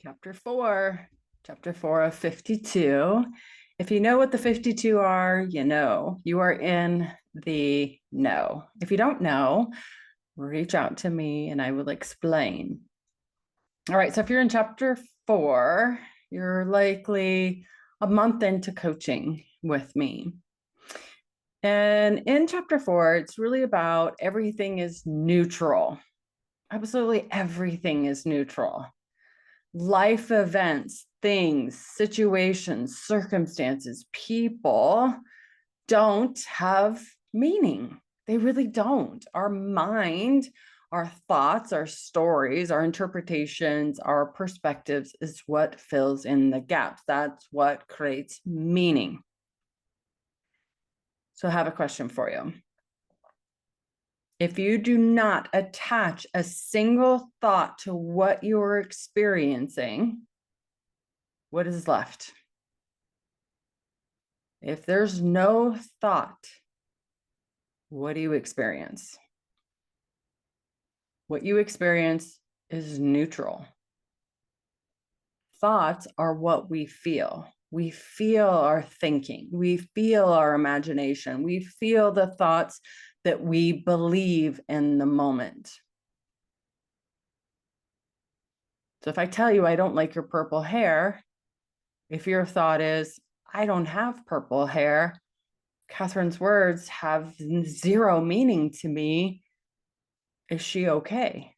Chapter 4 of 52. If you know what the 52 are, you are in the know. If you don't know, reach out to me and I will explain. All right, so if you're in chapter 4, you're likely a month into coaching with me. And in chapter 4, it's really about everything is neutral. Absolutely everything is neutral. Life events, things, situations, circumstances, people don't have meaning. They really don't. Our mind, our thoughts, our stories, our interpretations, our perspectives is what fills in the gaps. That's what creates meaning. So I have a question for you. If you do not attach a single thought to what you're experiencing, what is left? If there's no thought, what do you experience? What you experience is neutral. Thoughts are what we feel. We feel our thinking. We feel our imagination. We feel the thoughts that we believe in the moment. So if I tell you I don't like your purple hair, if your thought is, I don't have purple hair, Catherine's words have zero meaning to me. Is she okay?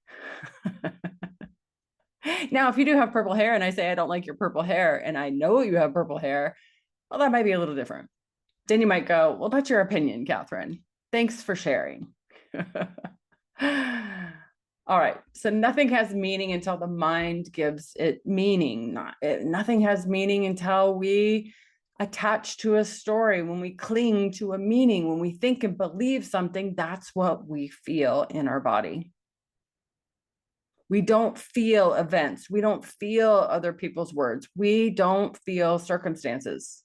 Now, if you do have purple hair and I say, I don't like your purple hair, and I know you have purple hair, well, that might be a little different. Then you might go, well, that's your opinion, Catherine. Thanks for sharing. All right. So nothing has meaning until the mind gives it meaning. Nothing has meaning until we attach to a story, when we cling to a meaning, when we think and believe something, that's what we feel in our body. We don't feel events. We don't feel other people's words. We don't feel circumstances.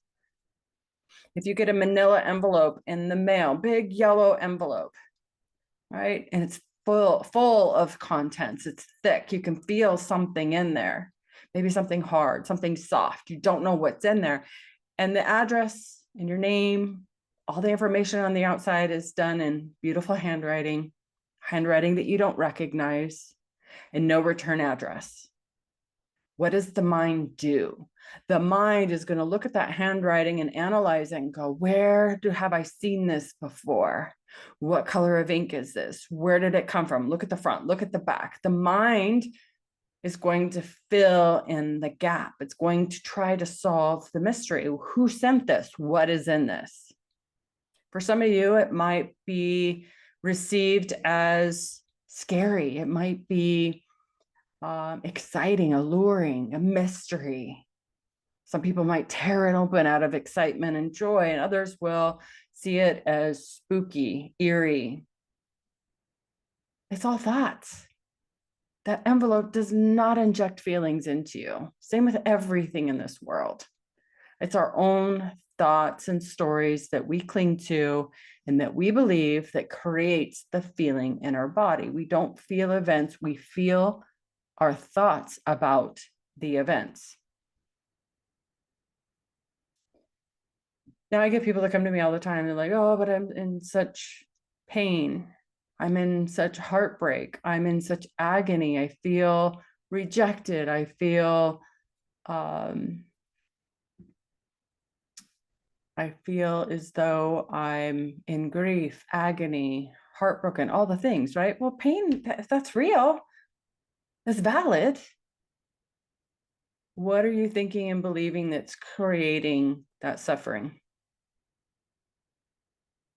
If you get a manila envelope in the mail, big yellow envelope, right? And it's full of contents. It's thick. You can feel something in there. Maybe something hard, something soft. You don't know what's in there. And the address and your name, all the information on the outside is done in beautiful handwriting that you don't recognize, and no return address. What does the mind do? The mind is going to look at that handwriting and analyze it and go, where have I seen this before? What color of ink is this? Where did it come from? Look at the front, look at the back. The mind is going to fill in the gap. It's going to try to solve the mystery. Who sent this? What is in this? For some of you, it might be received as scary. It might be exciting, alluring, a mystery. Some people might tear it open out of excitement and joy, and others will see it as spooky, eerie. It's all thoughts. That envelope does not inject feelings into you. Same with everything in this world. It's our own thoughts and stories that we cling to and that we believe that creates the feeling in our body. We don't feel events, we feel our thoughts about the events. Now I get people that come to me all the time. They're like, oh, but I'm in such pain. I'm in such heartbreak. I'm in such agony. I feel rejected. I feel as though I'm in grief, agony, heartbroken, all the things, right? Well, pain, if that's real, that's valid. What are you thinking and believing that's creating that suffering?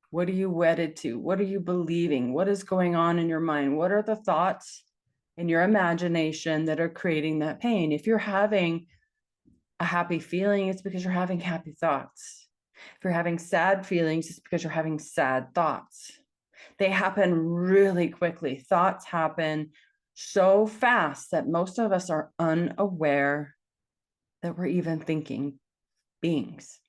What are you wedded to? What are you believing? What is going on in your mind? What are the thoughts in your imagination that are creating that pain? If you're having a happy feeling, it's because you're having happy thoughts. If you're having sad feelings, it's because you're having sad thoughts. They happen really quickly. Thoughts happen so fast that most of us are unaware that we're even thinking beings.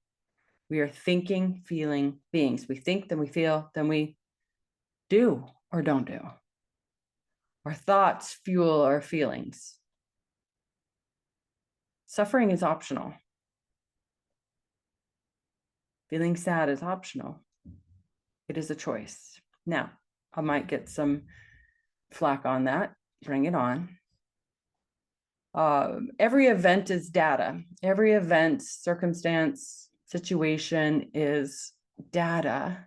We are thinking, feeling beings. We think, then we feel, then we do or don't do. Our thoughts fuel our feelings. Suffering is optional. Feeling sad is optional. It is a choice. Now, I might get some flack on that. Bring it on. Every event is data. Every event, circumstance, situation is data.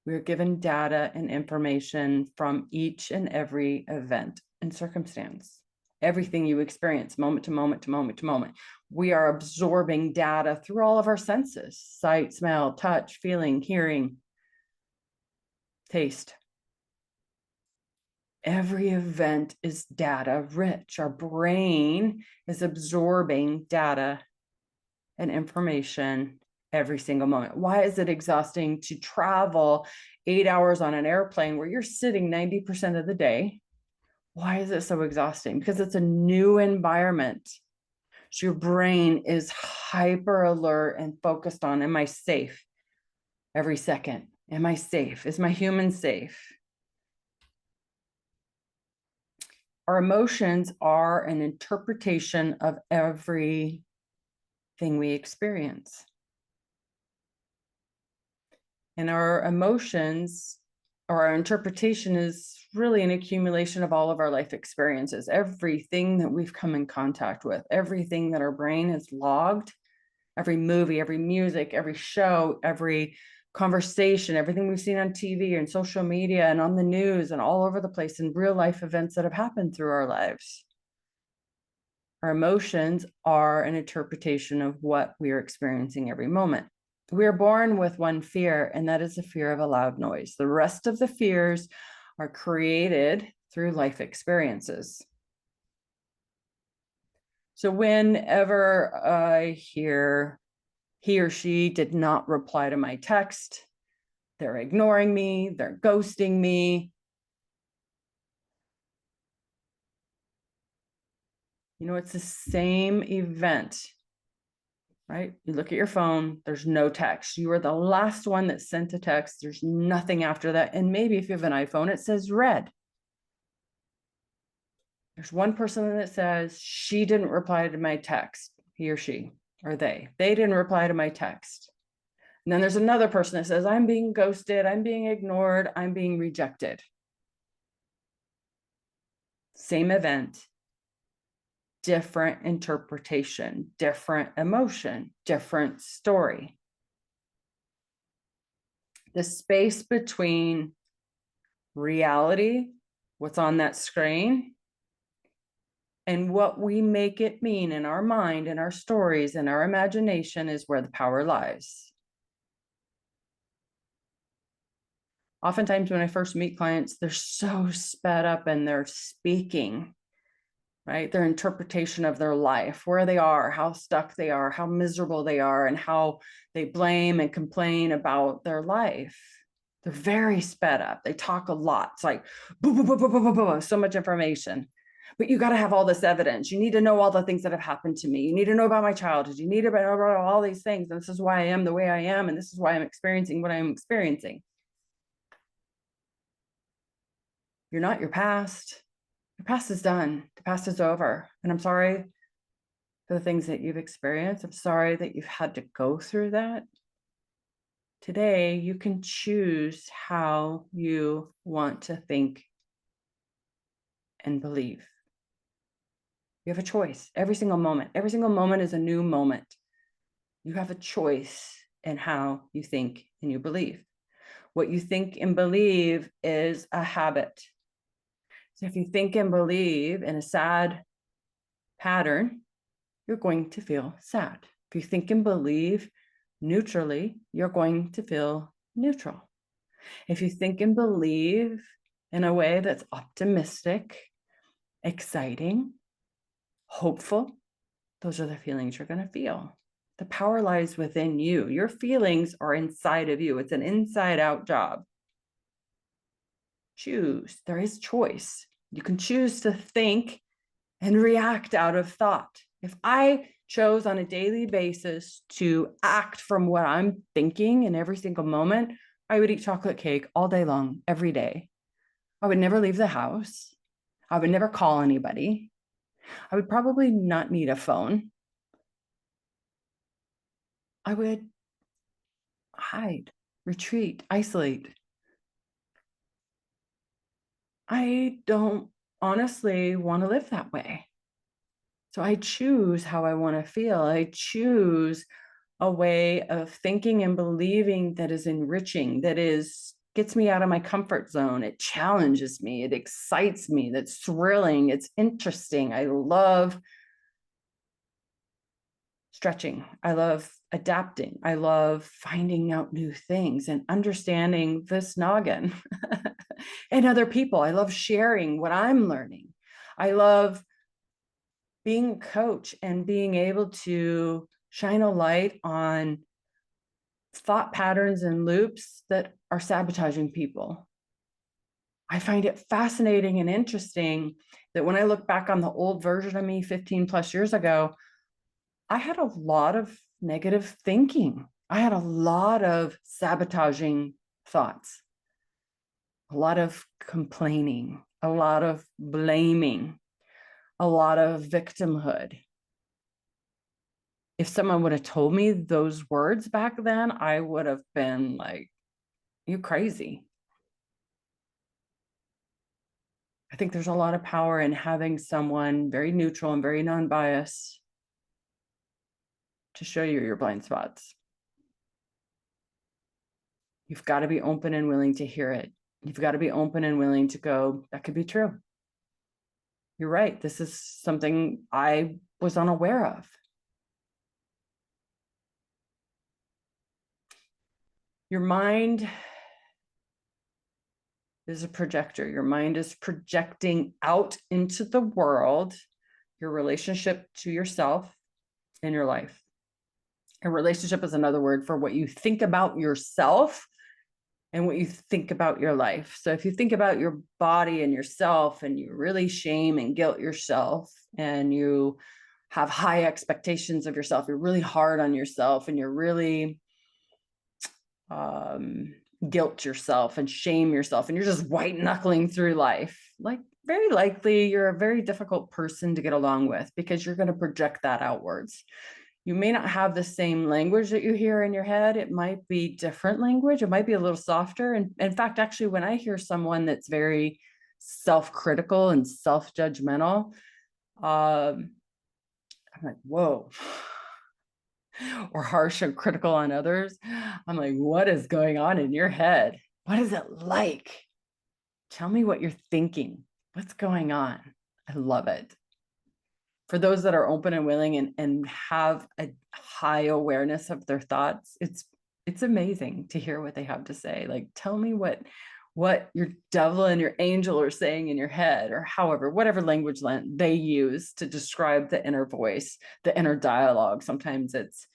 We're given data and information from each and every event and circumstance. Everything you experience, moment to moment to moment to moment. We are absorbing data through all of our senses: sight, smell, touch, feeling, hearing, taste. Every event is data rich. Our brain is absorbing data and information every single moment. Why is it exhausting to travel 8 hours on an airplane where you're sitting 90% of the day? Why is it so exhausting? Because it's a new environment. So your brain is hyper alert and focused on, am I safe every second? Am I safe? Is my human safe? Our emotions are an interpretation of everything we experience. And our emotions, or our interpretation, is really an accumulation of all of our life experiences, everything that we've come in contact with, everything that our brain has logged, every movie, every music, every show, every conversation, everything we've seen on TV and social media and on the news and all over the place, in real life events that have happened through our lives. Our emotions are an interpretation of what we are experiencing every moment. We are born with one fear, and that is the fear of a loud noise. The rest of the fears are created through life experiences. So whenever I hear he or she did not reply to my text, they're ignoring me, they're ghosting me, you know, it's the same event, right? You look at your phone, there's no text. You were the last one that sent a text. There's nothing after that. And maybe if you have an iPhone, it says read. There's one person that says she didn't reply to my text, he or she, or they didn't reply to my text. And then there's another person that says, I'm being ghosted, I'm being ignored, I'm being rejected. Same event, different interpretation, different emotion, different story. The space between reality, what's on that screen, and what we make it mean in our mind, in our stories, in our imagination, is where the power lies. Oftentimes when I first meet clients, they're so sped up in their speaking, right? Their interpretation of their life, where they are, how stuck they are, how miserable they are, and how they blame and complain about their life. They're very sped up. They talk a lot. It's like, boo, boo, boo, boo, boo, boo, boo, so much information. But you got to have all this evidence. You need to know all the things that have happened to me. You need to know about my childhood. You need to know about all these things. And this is why I am the way I am. And this is why I'm experiencing what I'm experiencing. You're not your past. Your past is done. The past is over. And I'm sorry for the things that you've experienced. I'm sorry that you've had to go through that. Today, you can choose how you want to think and believe. You have a choice every single moment. Every single moment is a new moment. You have a choice in how you think and you believe. What you think and believe is a habit. So if you think and believe in a sad pattern, you're going to feel sad. If you think and believe neutrally, you're going to feel neutral. If you think and believe in a way that's optimistic, exciting, hopeful, those are the feelings you're going to feel. The power lies within you. Your feelings are inside of you. It's an inside out job. Choose. There is choice. You can choose to think and react out of thought. If I chose on a daily basis to act from what I'm thinking in every single moment, I would eat chocolate cake all day long, every day. I would never leave the house. I would never call anybody. I would probably not need a phone. I would hide, retreat, isolate. I don't honestly want to live that way. So I choose how I want to feel. I choose a way of thinking and believing that is enriching, that is gets me out of my comfort zone. It challenges me, it excites me, that's thrilling, it's interesting. I love stretching. I love adapting. I love finding out new things and understanding this noggin and other people. I love sharing what I'm learning. I love being a coach and being able to shine a light on thought patterns and loops that are sabotaging people. I find it fascinating and interesting that when I look back on the old version of me 15 plus years ago, I had a lot of negative thinking. I had a lot of sabotaging thoughts, a lot of complaining, a lot of blaming, a lot of victimhood. If someone would have told me those words back then, I would have been like, you crazy. I think there's a lot of power in having someone very neutral and very non-biased to show you your blind spots. You've got to be open and willing to hear it. You've got to be open and willing to go, that could be true. You're right. This is something I was unaware of. Your mind is a projector. Your mind is projecting out into the world your relationship to yourself and your life. A relationship is another word for what you think about yourself and what you think about your life. So if you think about your body and yourself and you really shame and guilt yourself and you have high expectations of yourself, you're really hard on yourself and you're really guilt yourself and shame yourself and you're just white knuckling through life, like very likely you're a very difficult person to get along with because you're going to project that outwards. You may not have the same language that you hear in your head. It might be different language. It might be a little softer. And in fact, actually, when I hear someone that's very self-critical and self-judgmental, I'm like, whoa. Or harsh and critical on others. I'm like, what is going on in your head? What is it like? Tell me what you're thinking. What's going on? I love it. For those that are open and willing and have a high awareness of their thoughts, it's amazing to hear what they have to say. Like, tell me what your devil and your angel are saying in your head, or however, whatever language they use to describe the inner voice, the inner dialogue. Sometimes it's,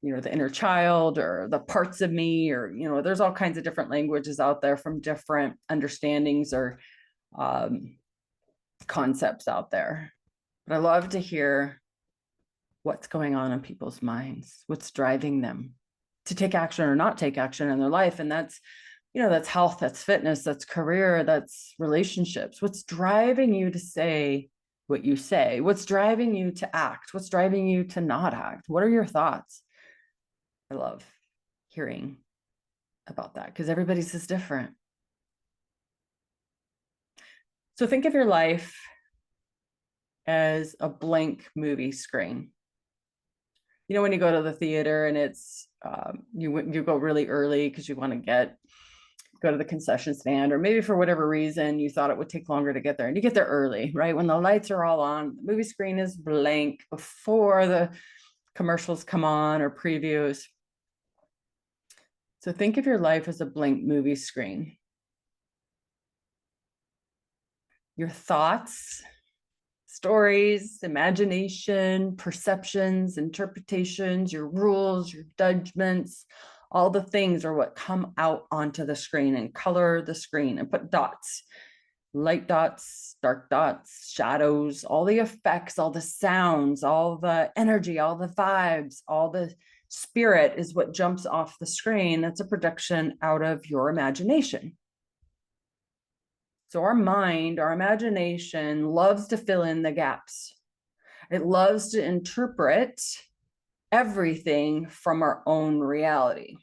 the inner child or the parts of me, or, there's all kinds of different languages out there from different understandings or concepts out there. But I love to hear what's going on in people's minds, what's driving them to take action or not take action in their life. And that's health, that's fitness, that's career, that's relationships. What's driving you to say what you say? What's driving you to act? What's driving you to not act? What are your thoughts? I love hearing about that because everybody's is different. So think of your life as a blank movie screen. When you go to the theater and it's you go really early because you want to go to the concession stand, or maybe for whatever reason you thought it would take longer to get there, and you get there early, right when the lights are all on. The movie screen is blank before the commercials come on or previews. So think of your life as a blank movie screen. Your thoughts, stories, imagination, perceptions, interpretations, your rules, your judgments, all the things are what come out onto the screen and color the screen and put dots, light dots, dark dots, shadows, all the effects, all the sounds, all the energy, all the vibes, all the spirit is what jumps off the screen. That's a projection out of your imagination. So our mind, our imagination loves to fill in the gaps. It loves to interpret everything from our own reality.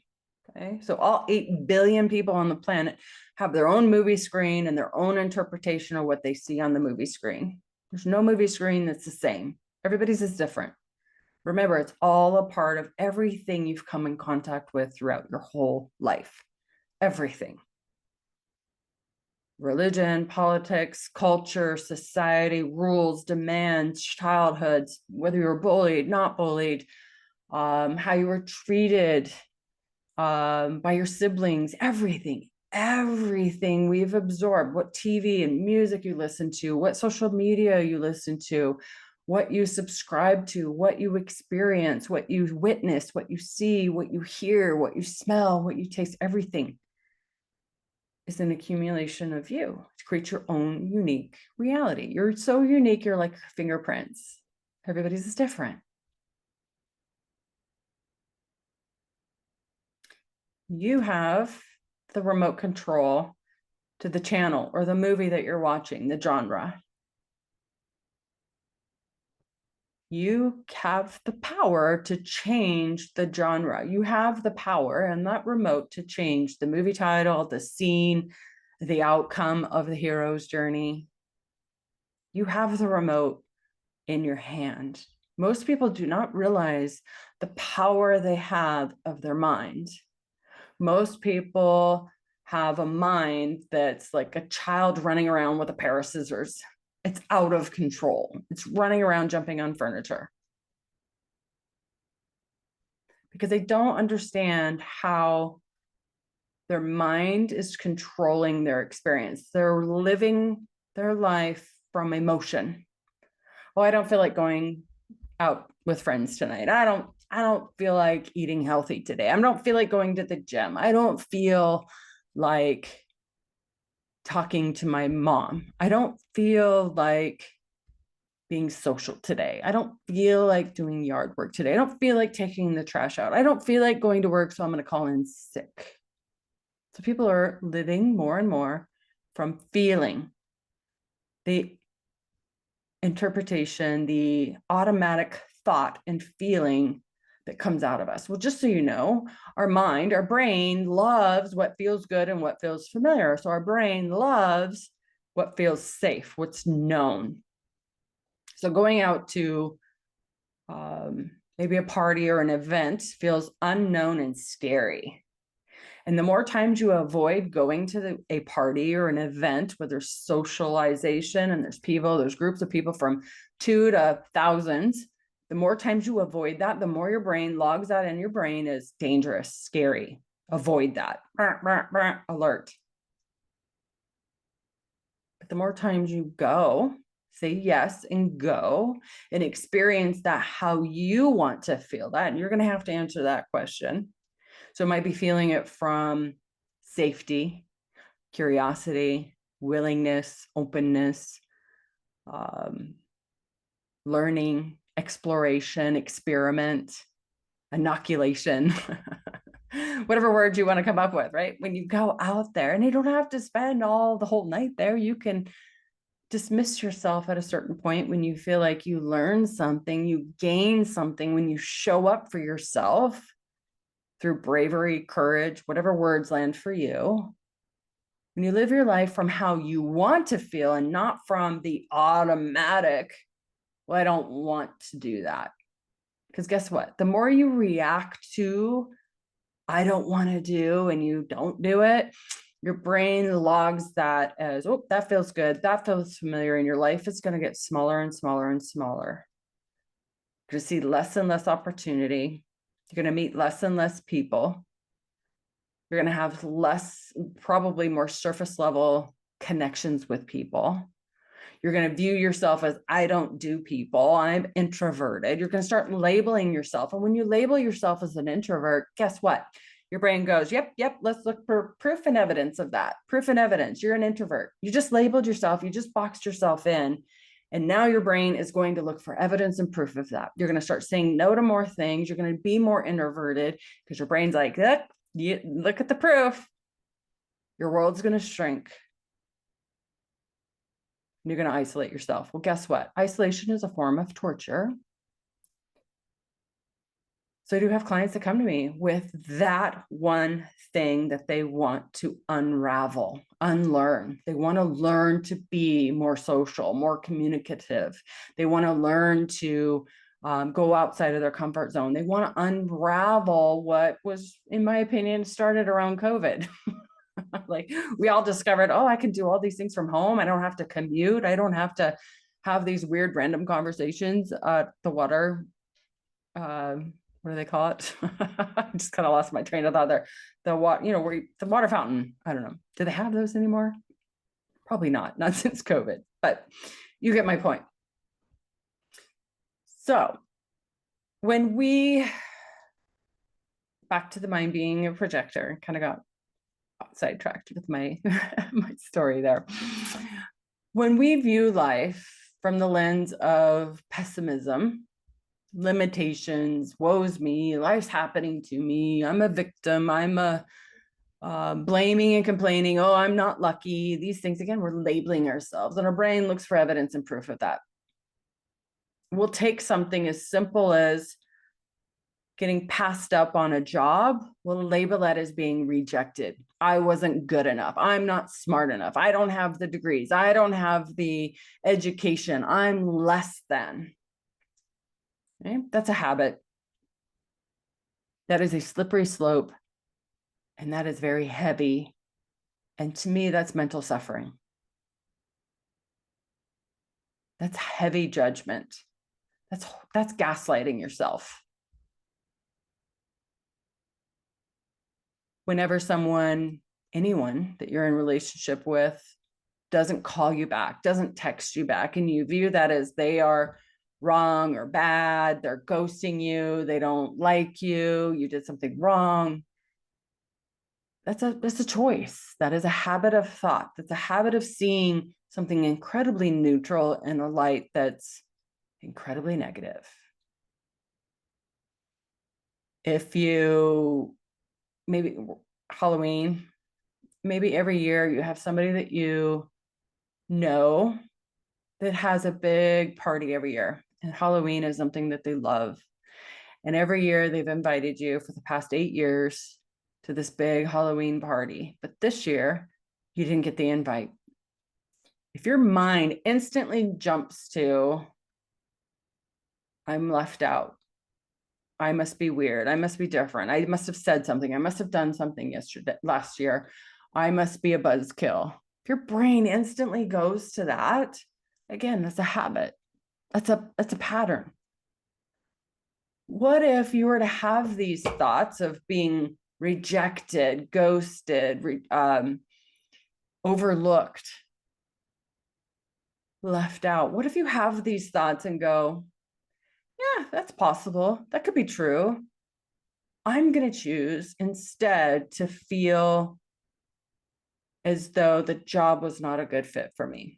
Okay, so all 8 billion people on the planet have their own movie screen and their own interpretation of what they see on the movie screen. There's no movie screen that's the same. Everybody's is different. Remember, it's all a part of everything you've come in contact with throughout your whole life. Everything. Religion, politics, culture, society, rules, demands, childhoods, whether you were bullied, not bullied, how you were treated by your siblings, everything we've absorbed, what TV and music you listen to, what social media you listen to, what you subscribe to, what you experience, what you witness, what you see, what you hear, what you smell, what you taste, everything is an accumulation of you to create your own unique reality. You're so unique, you're like fingerprints. Everybody's is different. You have the remote control to the channel or the movie that you're watching, the genre. You have the power to change the genre. You have the power and that remote to change the movie title, the scene, the outcome of the hero's journey. You have the remote in your hand. Most people do not realize the power they have of their mind. Most people have a mind that's like a child running around with a pair of scissors. It's out of control. It's running around jumping on furniture because they don't understand how their mind is controlling their experience. They're living their life from emotion. Oh, I don't feel like going out with friends tonight. I don't feel like eating healthy today. I don't feel like going to the gym. I don't feel like talking to my mom. I don't feel like being social today. I don't feel like doing yard work today. I don't feel like taking the trash out. I don't feel like going to work, so I'm going to call in sick. So people are living more and more from feeling. The interpretation, the automatic thought and feeling that comes out of us. Well, just so you know, our mind, our brain loves what feels good and what feels familiar. So our brain loves what feels safe, what's known. So going out to maybe a party or an event feels unknown and scary. And the more times you avoid going to a party or an event where there's socialization and there's groups of people from 2 to thousands, the more times you avoid that, the more your brain logs that in your brain as dangerous, scary. Avoid that. Alert. But the more times you go, say yes and go and experience that how you want to feel that, and you're going to have to answer that question. So it might be feeling it from safety, curiosity, willingness, openness, learning, exploration, experiment, inoculation, whatever words you want to come up with, right? When you go out there, and you don't have to spend the whole night there, you can dismiss yourself at a certain point when you feel like you learn something, you gain something, when you show up for yourself through bravery, courage, whatever words land for you. When you live your life from how you want to feel and not from the automatic, well, I don't want to do that. Because guess what? The more you react to, I don't want to do, and you don't do it, your brain logs that as, oh, that feels good. That feels familiar. And your life is going to get smaller and smaller and smaller. You're going to see less and less opportunity. You're going to meet less and less people. You're going to have less, probably more surface level connections with people. You're going to view yourself as, I don't do people. I'm introverted. You're going to start labeling yourself. And when you label yourself as an introvert, guess what? Your brain goes, yep, let's look for proof and evidence of that. Proof and evidence. You're an introvert. You just labeled yourself. You just boxed yourself in. And now your brain is going to look for evidence and proof of that. You're going to start saying no to more things. You're going to be more introverted because your brain's like, look at the proof. Your world's going to shrink. You're going to isolate yourself. Well, guess what? Isolation is a form of torture. So I do have clients that come to me with that one thing that they want to unravel, unlearn. They want to learn to be more social, more communicative. They want to learn to go outside of their comfort zone. They want to unravel what was, in my opinion, started around COVID. Like we all discovered, oh, I can do all these things from home. I don't have to commute. I don't have to have these weird random conversations at the water. What do they call it? I just kind of lost my train of thought there. The water, the water fountain. I don't know. Do they have those anymore? Probably not since COVID, but you get my point. So when we, back to the mind being a projector, kind of got sidetracked with my my story there. When we view life from the lens of pessimism, limitations, woe's me, life's happening to me, I'm a victim, I'm a blaming and complaining, oh, I'm not lucky, these things, again, we're labeling ourselves, and our brain looks for evidence and proof of that. We'll take something as simple as getting passed up on a job, we'll label that as being rejected. I wasn't good enough. I'm not smart enough. I don't have the degrees. I don't have the education. I'm less than. Okay? That's a habit. That is a slippery slope. And that is very heavy. And to me, that's mental suffering. That's heavy judgment. That's gaslighting yourself. Whenever anyone that you're in relationship with doesn't call you back, doesn't text you back, and you view that as they are wrong or bad, they're ghosting you, they don't like you, you did something wrong. That's a choice. That is a habit of thought. That's a habit of seeing something incredibly neutral in a light that's incredibly negative. If you, maybe Halloween, maybe every year you have somebody that you know that has a big party every year, and Halloween is something that they love. And every year they've invited you for the past 8 years to this big Halloween party. But this year you didn't get the invite. If your mind instantly jumps to, I'm left out, I must be weird, I must be different, I must have said something, I must have done something last year, I must be a buzzkill. If your brain instantly goes to that, again, that's a habit. That's a pattern. What if you were to have these thoughts of being rejected, ghosted, overlooked, left out? What if you have these thoughts and go, yeah, that's possible. That could be true. I'm going to choose instead to feel as though the job was not a good fit for me.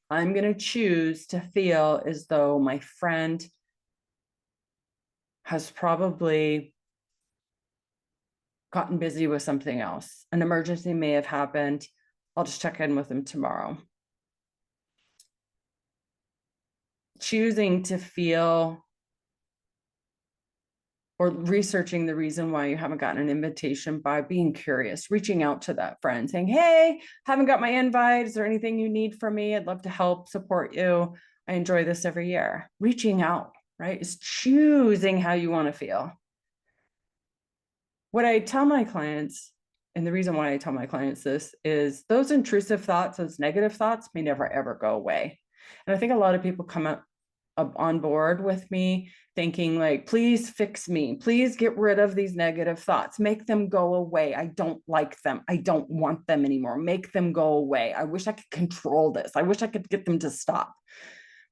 I'm going to choose to feel as though my friend has probably gotten busy with something else. An emergency may have happened. I'll just check in with them tomorrow. Choosing to feel, or researching the reason why you haven't gotten an invitation by being curious, reaching out to that friend saying, hey, haven't got my invite. Is there anything you need from me? I'd love to help support you. I enjoy this every year. Reaching out, right? Is choosing how you want to feel. What I tell my clients, and the reason why I tell my clients this, is those intrusive thoughts, those negative thoughts may never, ever go away. And I think a lot of people come up on board with me thinking like, please fix me. Please get rid of these negative thoughts. Make them go away. I don't like them. I don't want them anymore. Make them go away. I wish I could control this. I wish I could get them to stop.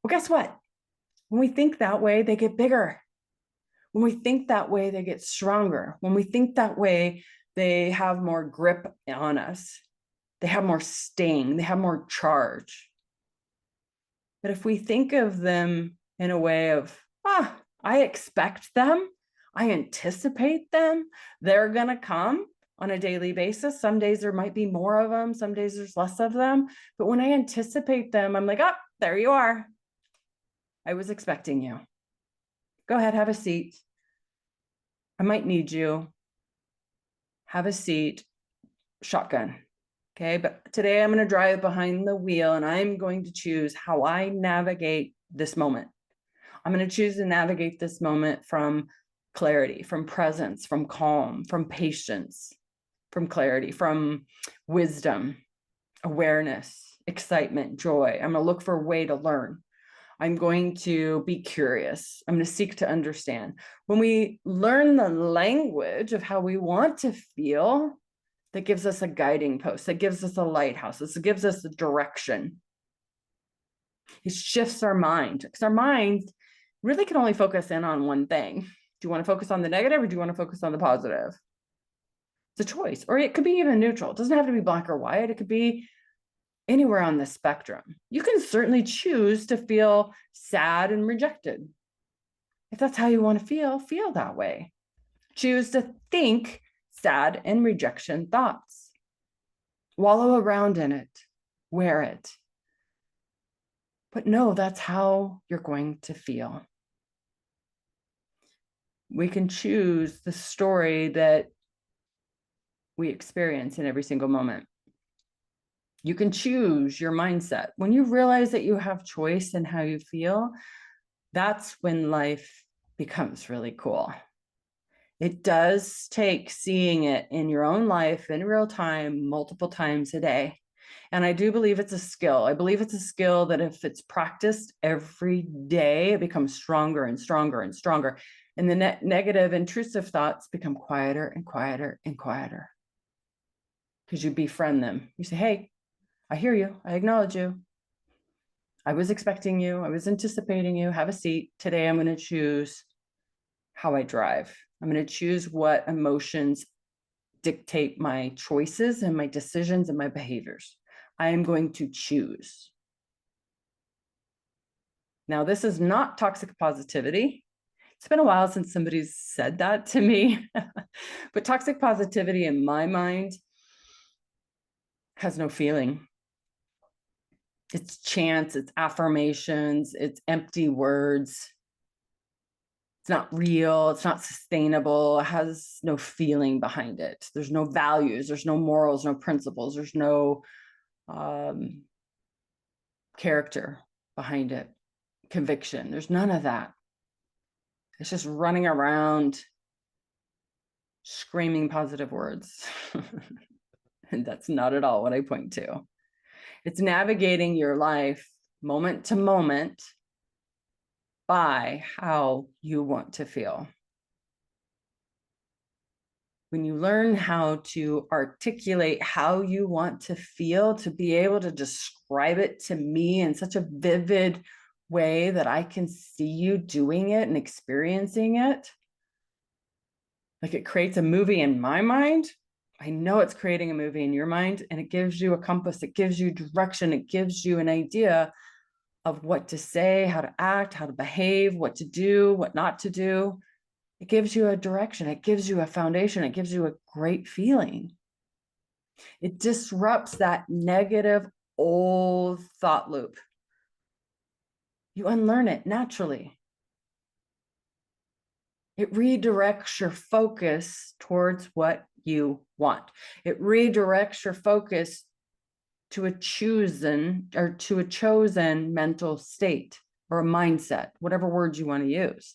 Well, guess what? When we think that way, they get bigger. When we think that way, they get stronger. When we think that way, they have more grip on us. They have more sting. They have more charge. But if we think of them in a way of, I expect them, I anticipate them, they're going to come on a daily basis. Some days there might be more of them. Some days there's less of them. But when I anticipate them, I'm like, there you are. I was expecting you. Go ahead, have a seat. I might need you. Have a seat, shotgun. Okay, but today I'm going to drive behind the wheel and I'm going to choose how I navigate this moment. I'm going to choose to navigate this moment from clarity, from presence, from calm, from patience, from clarity, from wisdom, awareness, excitement, joy. I'm going to look for a way to learn. I'm going to be curious. I'm going to seek to understand. When we learn the language of how we want to feel, that gives us a guiding post, that gives us a lighthouse, this gives us a direction. It shifts our mind, because our mind really can only focus in on one thing. Do you want to focus on the negative or do you want to focus on the positive? It's a choice, or it could be even neutral. It doesn't have to be black or white. It could be anywhere on the spectrum. You can certainly choose to feel sad and rejected. If that's how you want to feel that way. Choose to think sad and rejection thoughts. Wallow around in it, wear it. But no, that's how you're going to feel. We can choose the story that we experience in every single moment. You can choose your mindset. When you realize that you have choice in how you feel, that's when life becomes really cool. It does take seeing it in your own life in real time, multiple times a day. And I do believe it's a skill. I believe it's a skill that if it's practiced every day, it becomes stronger and stronger and stronger. And the negative, intrusive thoughts become quieter and quieter and quieter. Because you befriend them. You say, hey, I hear you. I acknowledge you. I was expecting you. I was anticipating you. Have a seat. Today, I'm going to choose how I drive. I'm going to choose what emotions dictate my choices and my decisions and my behaviors. I am going to choose. Now, this is not toxic positivity. It's been a while since somebody's said that to me, but toxic positivity in my mind has no feeling. It's chants, it's affirmations, it's empty words. It's not real, it's not sustainable, it has no feeling behind it. There's no values, there's no morals, no principles, there's no character behind it, conviction. There's none of that. It's just running around screaming positive words. And that's not at all what I point to. It's navigating your life moment to moment by how you want to feel. When you learn how to articulate how you want to feel, to be able to describe it to me in such a vivid way that I can see you doing it and experiencing it, like it creates a movie in my mind. I know it's creating a movie in your mind, and it gives you a compass, it gives you direction, it gives you an idea of what to say, how to act, how to behave, what to do, what not to do. It gives you a direction, it gives you a foundation, it gives you a great feeling. It disrupts that negative old thought loop. You unlearn it naturally. It redirects your focus towards what you want. It redirects your focus to a chosen mental state or a mindset, whatever words you want to use.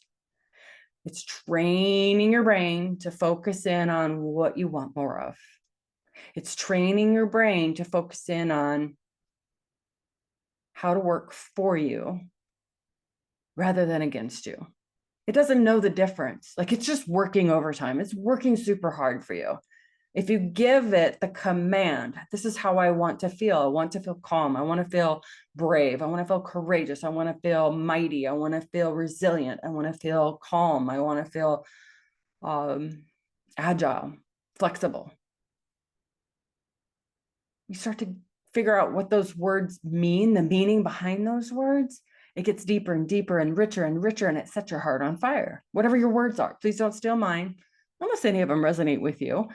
It's training your brain to focus in on what you want more of. It's training your brain to focus in on how to work for you rather than against you. It doesn't know the difference. Like, it's just working overtime. It's working super hard for you. If you give it the command, this is how I want to feel. I want to feel calm. I want to feel brave. I want to feel courageous. I want to feel mighty. I want to feel resilient. I want to feel calm. I want to feel agile, flexible. You start to figure out what those words mean, the meaning behind those words. It gets deeper and deeper and richer, and it sets your heart on fire. Whatever your words are, please don't steal mine. Unless any of them resonate with you,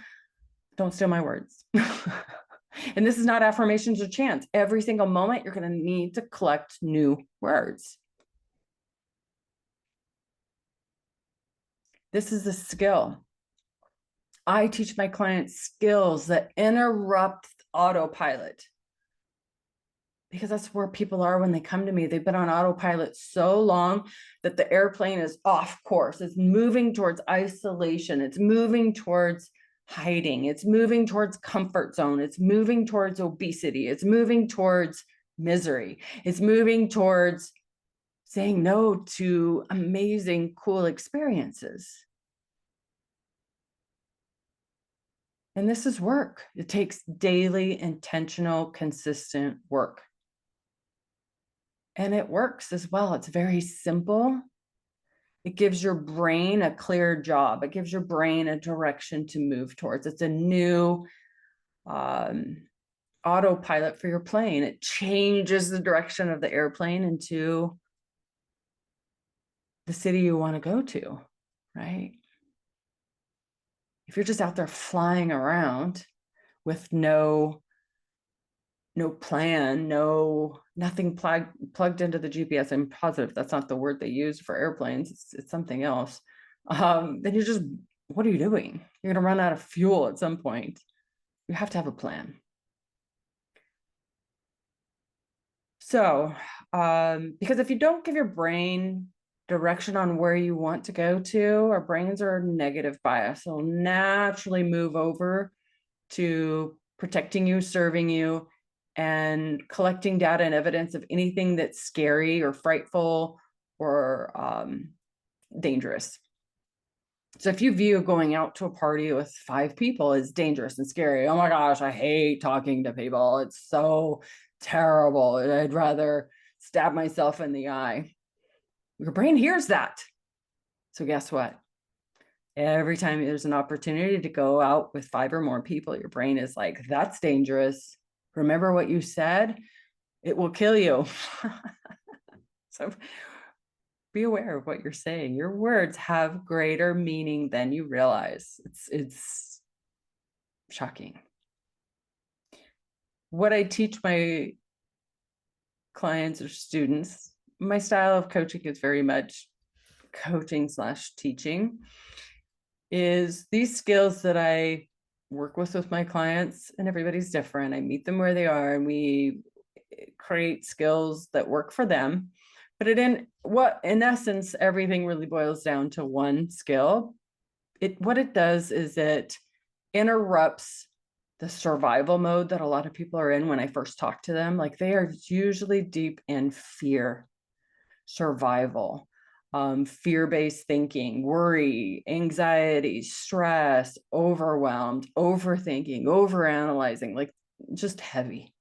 don't steal my words. And this is not affirmations or chants. Every single moment, you're going to need to collect new words. This is a skill. I teach my clients skills that interrupt autopilot, because that's where people are when they come to me. They've been on autopilot so long that the airplane is off course. It's moving towards isolation. It's moving towards hiding. It's moving towards comfort zone. It's moving towards obesity. It's moving towards misery. It's moving towards saying no to amazing, cool experiences. And this is work. It takes daily, intentional, consistent work. And it works as well. It's very simple. It gives your brain a clear job. It gives your brain a direction to move towards. It's a new autopilot for your plane. It changes the direction of the airplane into the city you want to go to, right? If you're just out there flying around with no plan, nothing plugged into the GPS. I'm positive that's not the word they use for airplanes. It's something else. Then you're just, what are you doing? You're going to run out of fuel at some point. You have to have a plan. So, because if you don't give your brain direction on where you want to go to, our brains are negative bias. It'll naturally move over to protecting you, serving you, and collecting data and evidence of anything that's scary or frightful or dangerous. So if you view going out to a party with 5 people as dangerous and scary, oh my gosh, I hate talking to people. It's so terrible. I'd rather stab myself in the eye. Your brain hears that. So guess what? Every time there's an opportunity to go out with 5 or more people, your brain is like, that's dangerous. Remember what you said? It will kill you. So be aware of what you're saying. Your words have greater meaning than you realize. It's shocking. What I teach my clients or students, my style of coaching is very much coaching/teaching, is these skills that I work with my clients, and everybody's different. I meet them where they are and we create skills that work for them. But in essence, everything really boils down to one skill. What it does is it interrupts the survival mode that a lot of people are in when I first talk to them. Like, they are usually deep in fear, survival, fear-based thinking, worry, anxiety, stress, overwhelmed, overthinking, overanalyzing, like just heavy.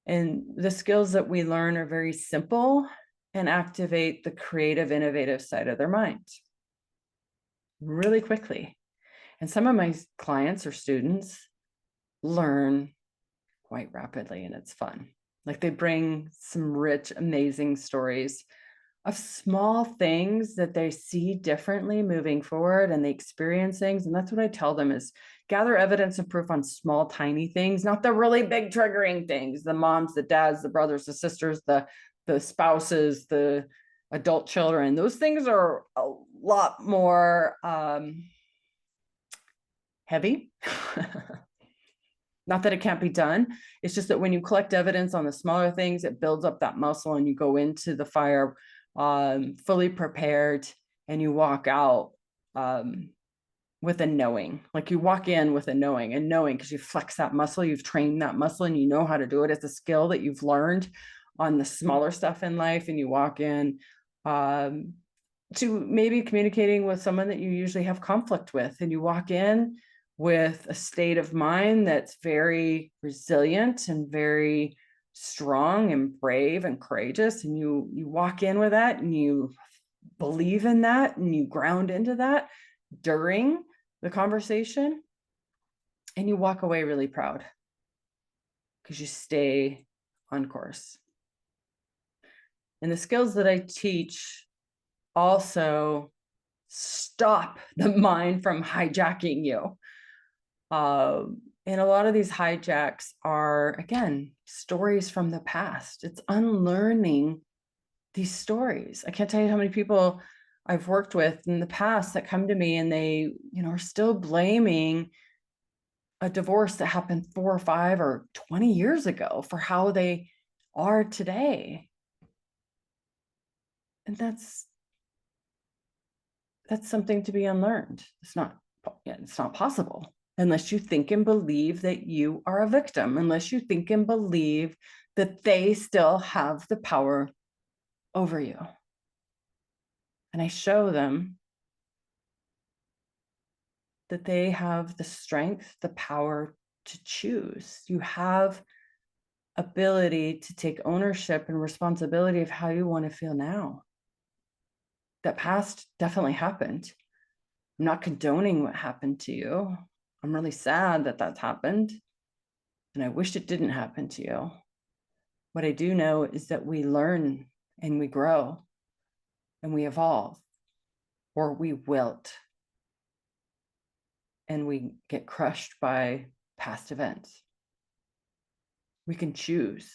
And the skills that we learn are very simple and activate the creative, innovative side of their mind really quickly. And some of my clients or students learn quite rapidly, and it's fun. Like, they bring some rich, amazing stories of small things that they see differently moving forward, and they experience things. And that's what I tell them is gather evidence and proof on small, tiny things, not the really big triggering things, the moms, the dads, the brothers, the sisters, the spouses, the adult children. Those things are a lot more heavy. Not that it can't be done. It's just that when you collect evidence on the smaller things, it builds up that muscle, and you go into the fire fully prepared, and you walk out with a knowing. Like, you walk in with a knowing, because you flex that muscle, you've trained that muscle, and you know how to do it. It's a skill that you've learned on the smaller stuff in life, and you walk in to maybe communicating with someone that you usually have conflict with, and you walk in with a state of mind that's very resilient and very strong and brave and courageous. And you walk in with that, and you believe in that, and you ground into that during the conversation, and you walk away really proud because you stay on course. And the skills that I teach also stop the mind from hijacking you. And a lot of these hijacks are, again, stories from the past. It's unlearning these stories. I can't tell you how many people I've worked with in the past that come to me and they, are still blaming a divorce that happened 4 or 5 or 20 years ago for how they are today. And that's something to be unlearned. It's not possible unless you think and believe that you are a victim, unless you think and believe that they still have the power over you. And I show them that they have the strength, the power to choose. You have ability to take ownership and responsibility of how you want to feel now. That past definitely happened. I'm not condoning what happened to you. I'm really sad that that's happened. And I wish it didn't happen to you. What I do know is that we learn and we grow and we evolve, or we wilt and we get crushed by past events. We can choose.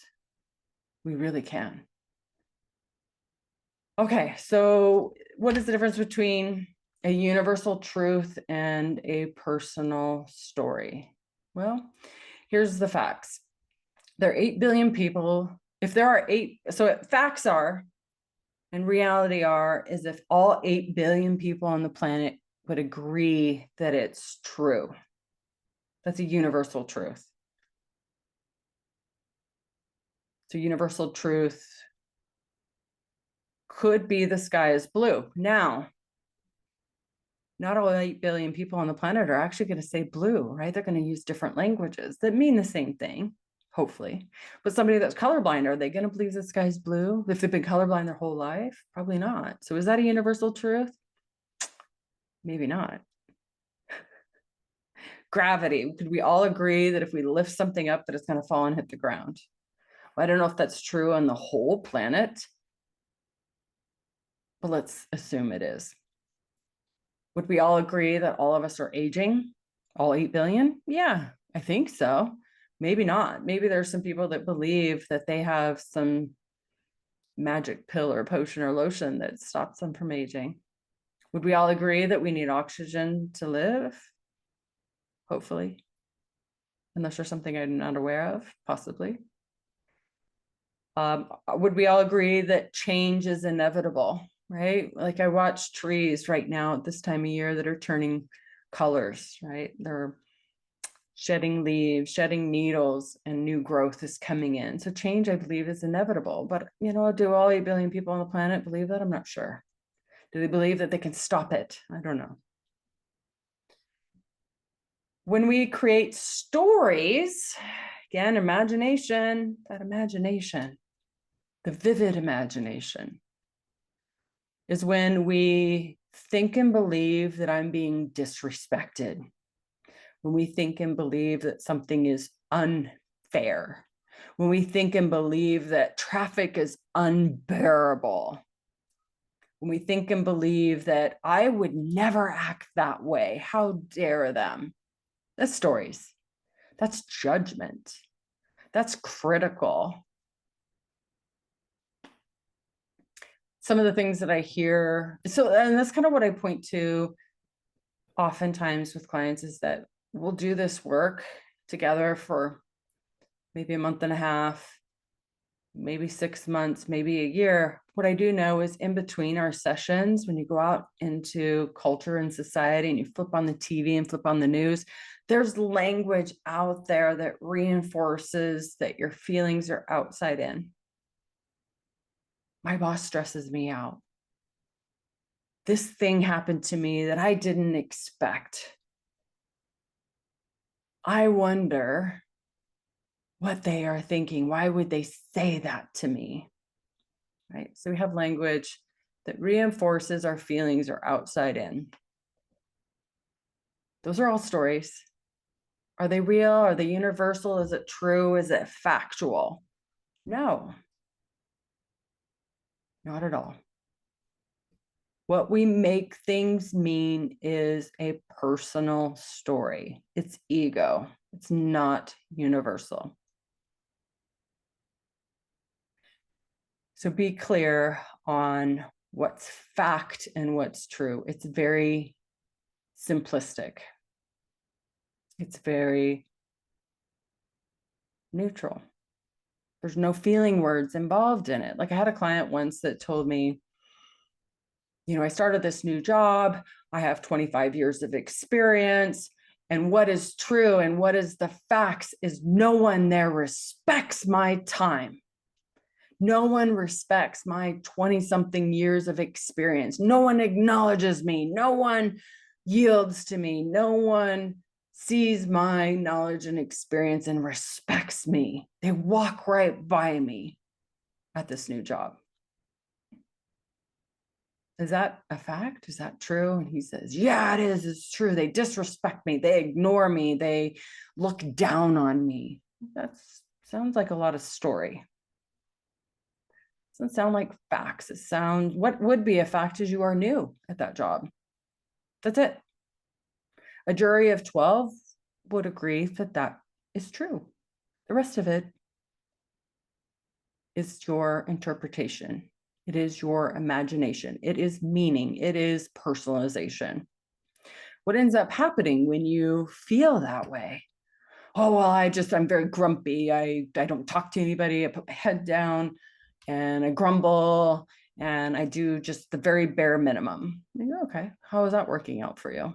We really can. Okay, so what is the difference between a universal truth and a personal story? Well, here's the facts. There are 8 billion people. If there are 8, so facts are, and reality are, is if all 8 billion people on the planet would agree that it's true. That's a universal truth. So universal truth could be the sky is blue. Now, not all 8 billion people on the planet are actually going to say blue, right? They're going to use different languages that mean the same thing, hopefully. But somebody that's colorblind, are they going to believe the sky's blue if they've been colorblind their whole life? Probably not. So is that a universal truth? Maybe not. Gravity. Could we all agree that if we lift something up that it's going to fall and hit the ground? Well, I don't know if that's true on the whole planet, but let's assume it is. Would we all agree that all of us are aging? All 8 billion? Yeah, I think so. Maybe not. Maybe there's some people that believe that they have some magic pill or potion or lotion that stops them from aging. Would we all agree that we need oxygen to live? Hopefully. Unless there's something I'm not aware of, possibly. Would we all agree that change is inevitable, right? Like I watch trees right now at this time of year that are turning colors, right? They're shedding leaves, shedding needles, and new growth is coming in. So change, I believe, is inevitable. But, do all 8 billion people on the planet believe that? I'm not sure. Do they believe that they can stop it? I don't know. When we create stories, again, imagination, that imagination, the vivid imagination, is when we think and believe that I'm being disrespected, when we think and believe that something is unfair, when we think and believe that traffic is unbearable, when we think and believe that I would never act that way, how dare them? That's stories. That's judgment. That's critical. Some of the things that I hear, and that's kind of what I point to oftentimes with clients, is that we'll do this work together for maybe a month and a half, maybe 6 months, maybe a year. What I do know is in between our sessions, when you go out into culture and society and you flip on the TV and flip on the news, there's language out there that reinforces that your feelings are outside in. My boss stresses me out. This thing happened to me that I didn't expect. I wonder what they are thinking. Why would they say that to me? Right? So we have language that reinforces our feelings are outside in. Those are all stories. Are they real? Are they universal? Is it true? Is it factual? No, not at all. What we make things mean is a personal story. It's ego. It's not universal. So be clear on what's fact and what's true. It's very simplistic. It's very neutral. There's no feeling words involved in it. Like I had a client once that told me, I started this new job. I have 25 years of experience. And what is true and what is the facts is no one there respects my time. No one respects my 20-something years of experience. No one acknowledges me. No one yields to me. No one sees my knowledge and experience and respects me. They walk right by me at this new job. Is that a fact? Is that true? And he says, yeah, it is. It's true. They disrespect me. They ignore me. They look down on me. That sounds like a lot of story. Doesn't sound like facts. It sounds, what would be a fact is you are new at that job. That's it. A jury of 12 would agree that that is true. The rest of it is your interpretation. It is your imagination. It is meaning. It is personalization. What ends up happening when you feel that way? Oh, well, I'm very grumpy. I don't talk to anybody. I put my head down and I grumble and I do just the very bare minimum. And you're okay. How is that working out for you?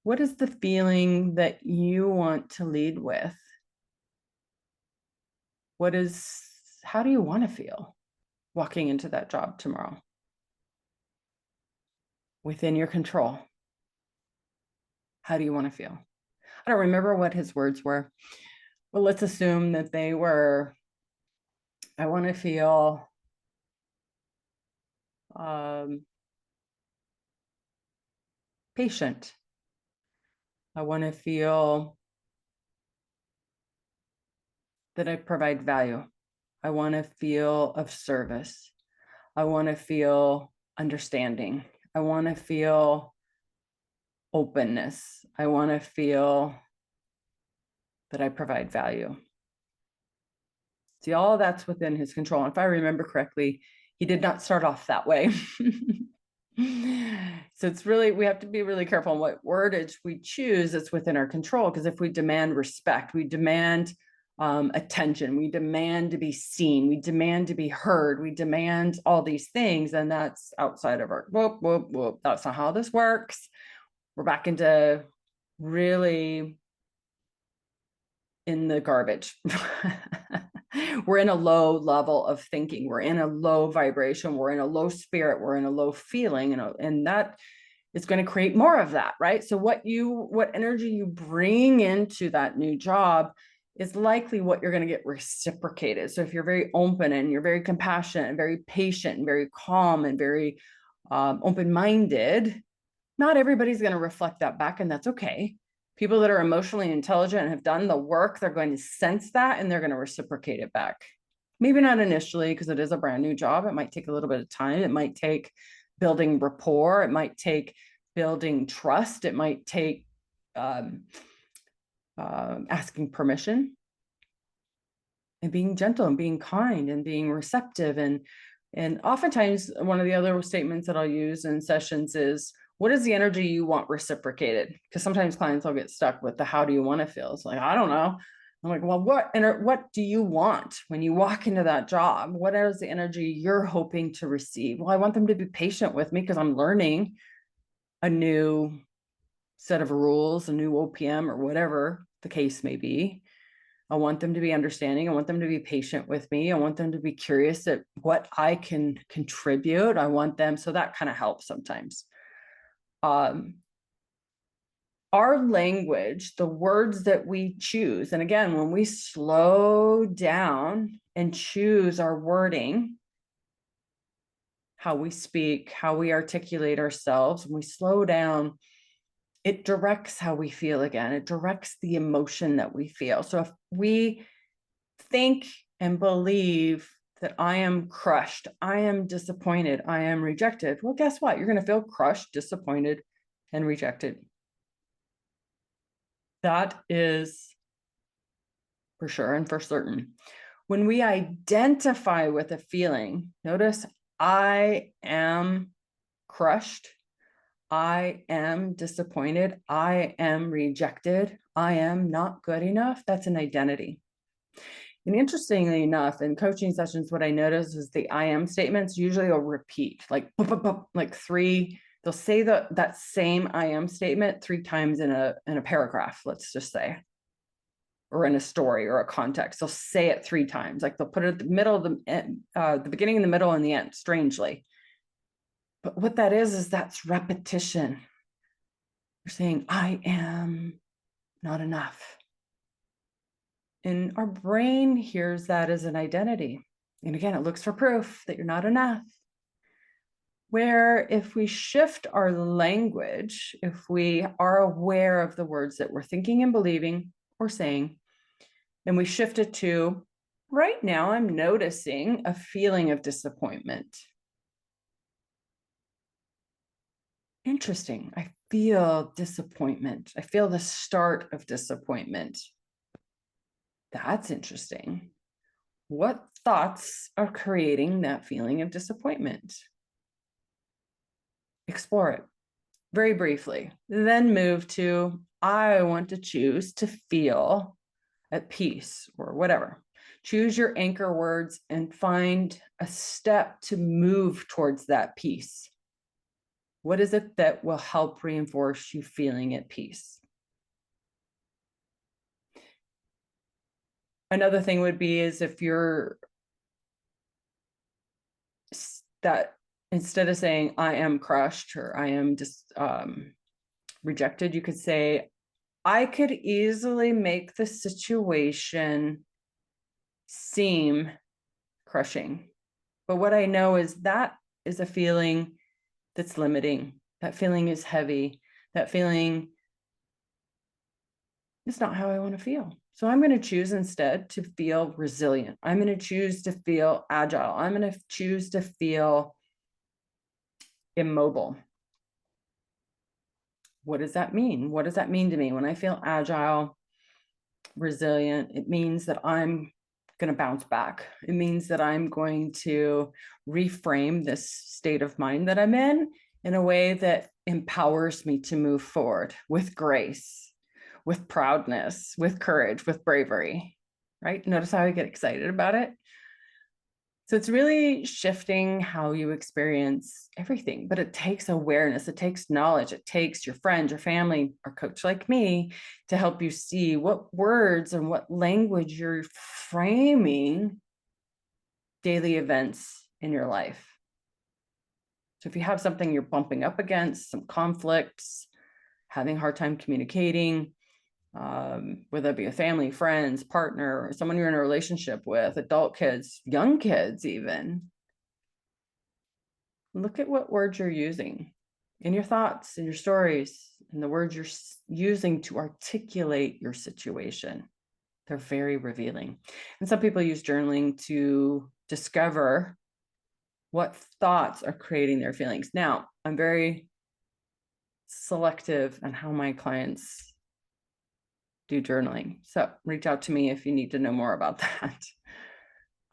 What is the feeling that you want to lead with? How do you want to feel walking into that job tomorrow? Within your control. How do you want to feel? I don't remember what his words were. Well, let's assume that they were, I want to feel patient. I want to feel that I provide value. I want to feel of service. I want to feel understanding. I want to feel openness. I want to feel that I provide value. See, all that's within his control. And if I remember correctly, he did not start off that way. So we have to be really careful on what wordage we choose that's within our control. Because if we demand respect, we demand attention, we demand to be seen, we demand to be heard, we demand all these things, and that's outside of our whoop. That's not how this works. We're back into really in the garbage. We're in a low level of thinking. We're in a low vibration. We're in a low spirit. We're in a low feeling, and that is going to create more of that, right? So what energy you bring into that new job is likely what you're going to get reciprocated. So if you're very open and you're very compassionate and very patient and very calm and very open-minded, not everybody's going to reflect that back, and that's okay. People that are emotionally intelligent and have done the work, they're going to sense that and they're going to reciprocate it back. Maybe not initially because it is a brand new job. It might take a little bit of time. It might take building rapport. It might take building trust. It might take asking permission and being gentle and being kind and being receptive. And oftentimes one of the other statements that I'll use in sessions is, what is the energy you want reciprocated? Because sometimes clients will get stuck with the how do you want to feel? It's like, I don't know. I'm like, well, what do you want when you walk into that job? What is the energy you're hoping to receive? Well, I want them to be patient with me because I'm learning a new set of rules, a new OPM or whatever the case may be. I want them to be understanding. I want them to be patient with me. I want them to be curious at what I can contribute. I want them, so that kind of helps sometimes. Our language, the words that we choose, and again, when we slow down and choose our wording, how we speak, how we articulate ourselves, when we slow down, it directs how we feel again. It directs the emotion that we feel. So if we think and believe that I am crushed, I am disappointed, I am rejected, well, guess what? You're going to feel crushed, disappointed, and rejected. That is for sure and for certain. When we identify with a feeling, notice I am crushed, I am disappointed, I am rejected, I am not good enough. That's an identity. And interestingly enough, in coaching sessions, what I notice is the I am statements usually will repeat like three. They'll say that same I am statement 3 times in a paragraph, let's just say, or in a story or a context. They'll say it 3 times. Like they'll put it at the middle of the beginning, the middle, and the end, strangely. But what that is that's repetition. You're saying, I am not enough. And our brain hears that as an identity. And again, it looks for proof that you're not enough. Where if we shift our language, if we are aware of the words that we're thinking and believing or saying, and we shift it to, right now, I'm noticing a feeling of disappointment. Interesting. I feel disappointment. I feel the start of disappointment. That's interesting. What thoughts are creating that feeling of disappointment? Explore it very briefly. Then move to, I want to choose to feel at peace or whatever. Choose your anchor words and find a step to move towards that peace. What is it that will help reinforce you feeling at peace? Another thing would be is if you're that instead of saying I am crushed or I am just rejected, you could say, I could easily make the situation seem crushing. But what I know is that is a feeling that's limiting. That feeling is heavy. That feeling is not how I want to feel. So I'm going to choose instead to feel resilient. I'm going to choose to feel agile. I'm going to choose to feel immobile. What does that mean? What does that mean to me? When I feel agile, resilient, it means that I'm going to bounce back. It means that I'm going to reframe this state of mind that I'm in a way that empowers me to move forward with grace, with proudness, with courage, with bravery, right? Notice how I get excited about it. So it's really shifting how you experience everything, but it takes awareness, it takes knowledge, it takes your friends, your family, or coach like me to help you see what words and what language you're framing daily events in your life. So if you have something you're bumping up against, some conflicts, having a hard time communicating, whether it be a family, friends, partner, or someone you're in a relationship with, adult kids, young kids even, look at what words you're using in your thoughts, in your stories, and the words you're using to articulate your situation. They're very revealing. And some people use journaling to discover what thoughts are creating their feelings. Now, I'm very selective on how my clients do journaling. So reach out to me if you need to know more about that.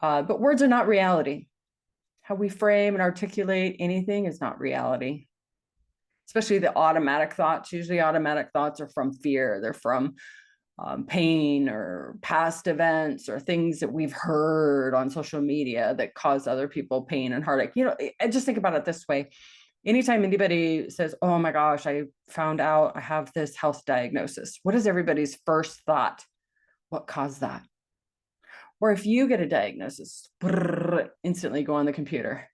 But words are not reality. How we frame and articulate anything is not reality. Especially the automatic thoughts. Usually automatic thoughts are from fear. They're from pain or past events or things that we've heard on social media that cause other people pain and heartache. You know, I just think about it this way. Anytime anybody says, oh my gosh, I found out I have this health diagnosis, what is everybody's first thought? What caused that? Or if you get a diagnosis, instantly go on the computer.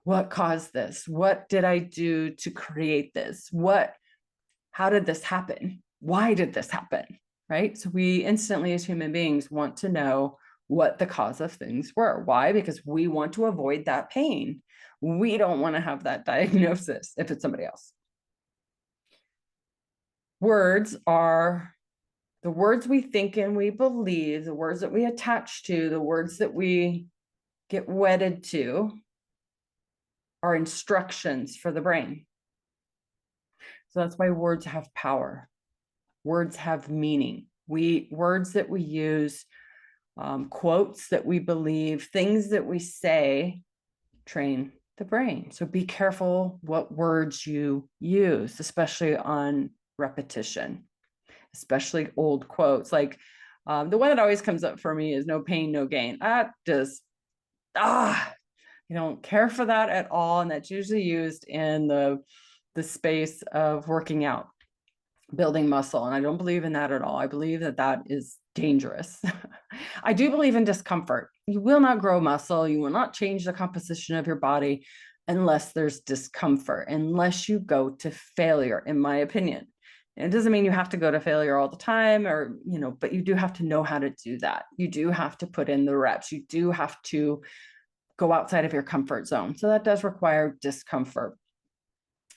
What caused this? What did I do to create this? How did this happen? Why did this happen? Right? So we instantly, as human beings, want to know what the cause of things were. Why? Because we want to avoid that pain. We don't want to have that diagnosis if it's somebody else. Words are the words we think and we believe, the words that we attach to, the words that we get wedded to are instructions for the brain. So that's why words have power. Words have meaning. Words that we use quotes that we believe, things that we say train the brain. So be careful what words you use, especially on repetition, especially old quotes. Like the one that always comes up for me is no pain, no gain. That just, you don't care for that at all. And that's usually used in the space of working out, building muscle. And I don't believe in that at all. I believe that that is dangerous. I do believe in discomfort. You will not grow muscle. You will not change the composition of your body unless there's discomfort, unless you go to failure, in my opinion. And it doesn't mean you have to go to failure all the time, or, you know, but you do have to know how to do that. You do have to put in the reps. You do have to go outside of your comfort zone. So that does require discomfort.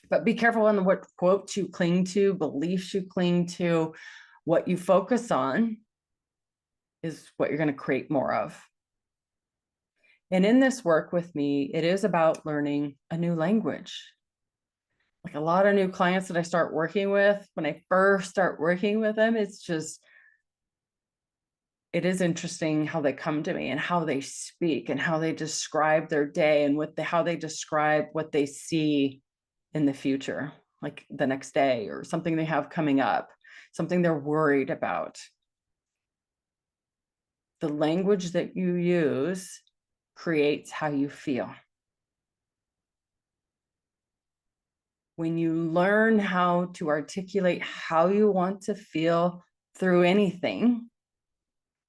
But be careful on what quotes you cling to, beliefs you cling to. What you focus on is what you're going to create more of. And in this work with me, it is about learning a new language. Like a lot of new clients that I start working with, when I first start working with them, it's just, it is interesting how they come to me and how they speak and how they describe their day and how they describe what they see in the future, like the next day or something they have coming up, something they're worried about. The language that you use creates how you feel. When you learn how to articulate how you want to feel through anything,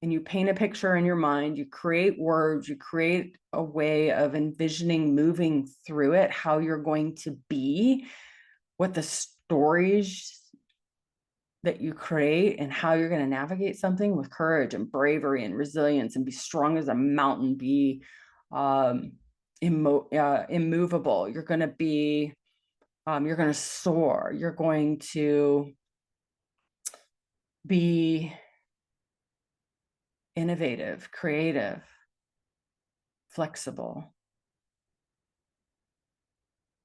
and you paint a picture in your mind, you create words, you create a way of envisioning moving through it, how you're going to be, what the stories that you create and how you're going to navigate something with courage and bravery and resilience and be strong as a mountain, be immovable. You're going to be, you're going to soar. You're going to be innovative, creative, flexible.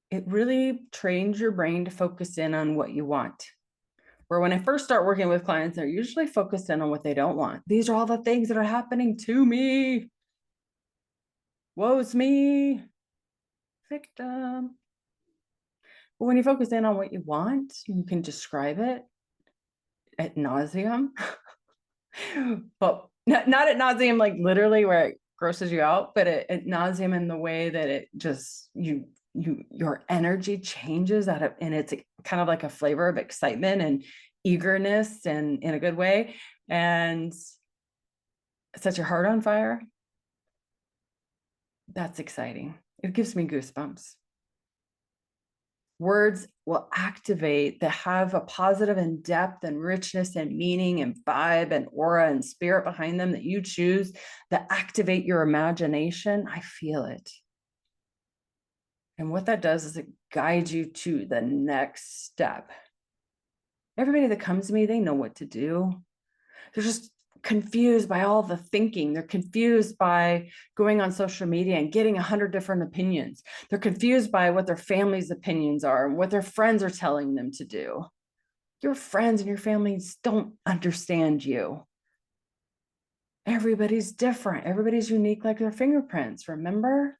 It really trains your brain to focus in on what you want. Where when I first start working with clients, they're usually focused in on what they don't want. These are all the things that are happening to me. Woe's me, victim. But when you focus in on what you want, you can describe it ad nauseum. But not ad nauseum, like literally where it grosses you out, but ad nauseum in the way that it just, your energy changes and it's kind of like a flavor of excitement and eagerness, and in a good way, and set your heart on fire. That's exciting. It gives me goosebumps. Words will activate that have a positive and depth and richness and meaning and vibe and aura and spirit behind them that you choose, that activate your imagination. I feel it. And what that does is it guides you to the next step. Everybody that comes to me, they know what to do. They're just confused by all the thinking. They're confused by going on social media and getting 100 different opinions. They're confused by what their family's opinions are and what their friends are telling them to do. Your friends and your families don't understand you. Everybody's different. Everybody's unique like their fingerprints. Remember?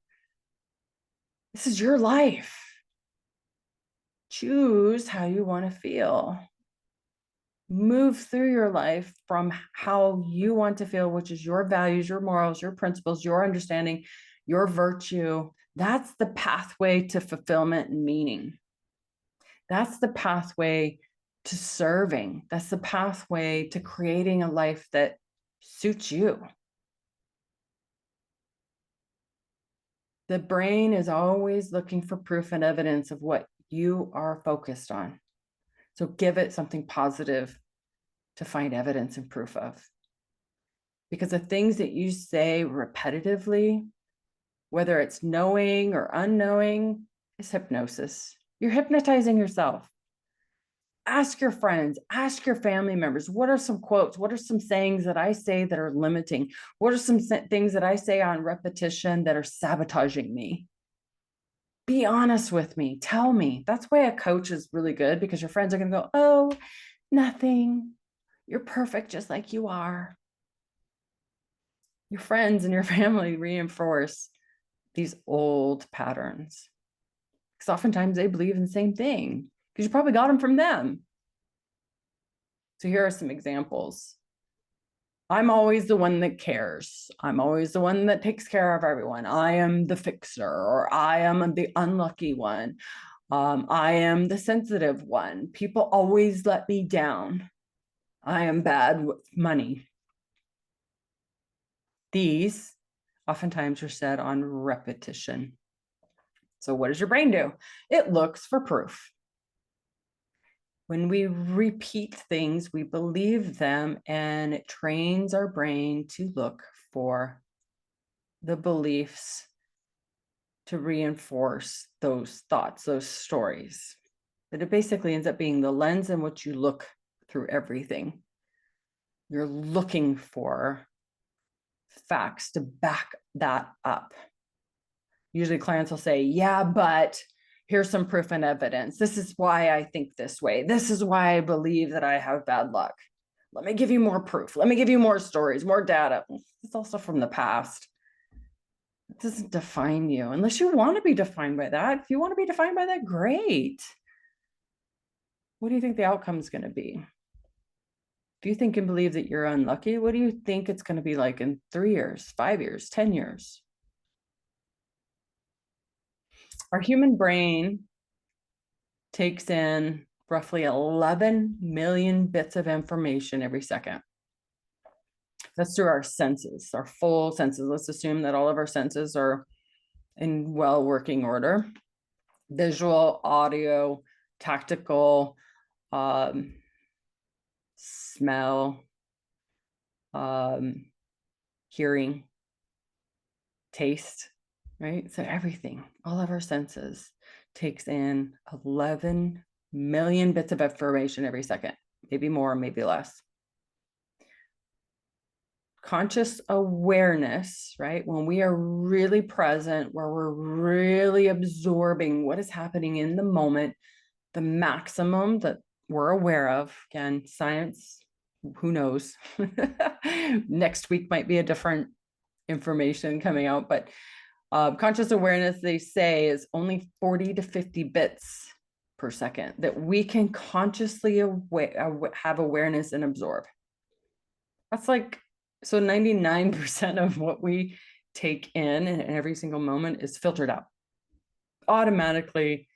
This is your life. Choose how you want to feel. Move through your life from how you want to feel, which is your values, your morals, your principles, your understanding, your virtue. That's the pathway to fulfillment and meaning. That's the pathway to serving. That's the pathway to creating a life that suits you. The brain is always looking for proof and evidence of what you are focused on. So give it something positive to find evidence and proof of. Because the things that you say repetitively, whether it's knowing or unknowing, is hypnosis. You're hypnotizing yourself. Ask your friends, ask your family members, what are some quotes? What are some sayings that I say that are limiting? What are some things that I say on repetition that are sabotaging me? Be honest with me. Tell me. That's why a coach is really good, because your friends are going to go, oh, nothing. You're perfect just like you are. Your friends and your family reinforce these old patterns because oftentimes they believe in the same thing because you probably got them from them. So here are some examples. I'm always the one that cares. I'm always the one that takes care of everyone. I am the fixer, or I am the unlucky one. I am the sensitive one. People always let me down. I am bad with money. These oftentimes are said on repetition. So what does your brain do? It looks for proof. When we repeat things, we believe them, and it trains our brain to look for the beliefs to reinforce those thoughts, those stories. But it basically ends up being the lens in which you look through everything. You're looking for facts to back that up. Usually clients will say, yeah, but here's some proof and evidence. This is why I think this way. This is why I believe that I have bad luck. Let me give you more proof. Let me give you more stories, more data. It's also from the past. It doesn't define you unless you want to be defined by that. If you want to be defined by that, great. What do you think the outcome is going to be? If you think and believe that you're unlucky, what do you think it's going to be like in 3 years, 5 years, 10 years? Our human brain takes in roughly 11 million bits of information every second. That's through our senses, our full senses. Let's assume that all of our senses are in well working order. Visual, audio, tactical, smell, hearing, taste, right? So everything, all of our senses takes in 11 million bits of information every second, maybe more, maybe less. Conscious awareness, right? When we are really present, where we're really absorbing what is happening in the moment, the maximum that we're aware of, again, science, who knows? Next week might be a different information coming out, but conscious awareness, they say, is only 40 to 50 bits per second that we can consciously have awareness and absorb. That's like, so 99% of what we take in every single moment is filtered out. Automatically,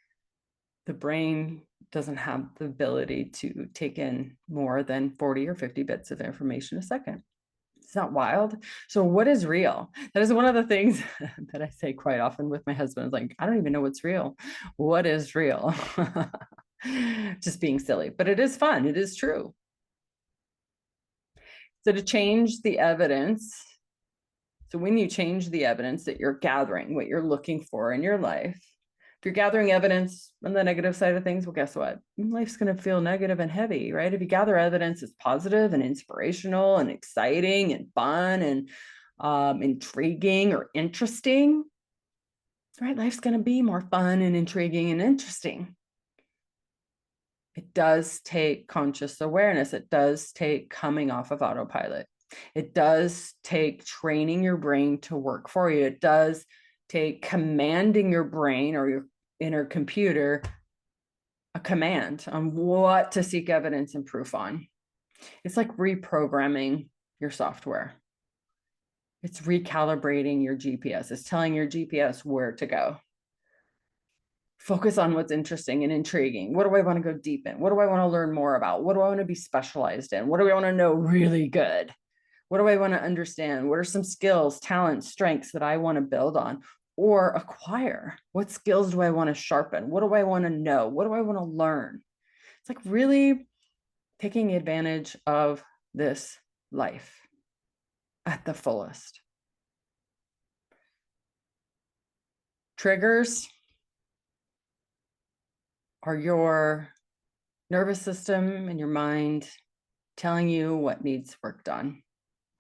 the brain doesn't have the ability to take in more than 40 or 50 bits of information a second. It's not wild. So what is real? That is one of the things that I say quite often with my husband. Is like, I don't even know what's real. What is real? Just being silly, but it is fun. It is true. So to change the evidence, so when you change the evidence that you're gathering, what you're looking for in your life, if you're gathering evidence on the negative side of things, well, guess what? Life's going to feel negative and heavy, right? If you gather evidence that's positive and inspirational and exciting and fun and intriguing or interesting, right? Life's going to be more fun and intriguing and interesting. It does take conscious awareness. It does take coming off of autopilot. It does take training your brain to work for you. It does take commanding your brain or your inner computer a command on what to seek evidence and proof on. It's like reprogramming your software. It's recalibrating your GPS. It's telling your GPS where to go. Focus on what's interesting and intriguing. What do I want to go deep in? What do I want to learn more about? What do I want to be specialized in? What do I want to know really good? What do I want to understand? What are some skills, talents, strengths that I want to build on or acquire? What skills do I want to sharpen? What do I want to know? What do I want to learn? It's like really taking advantage of this life at the fullest. Triggers are your nervous system and your mind telling you what needs work done.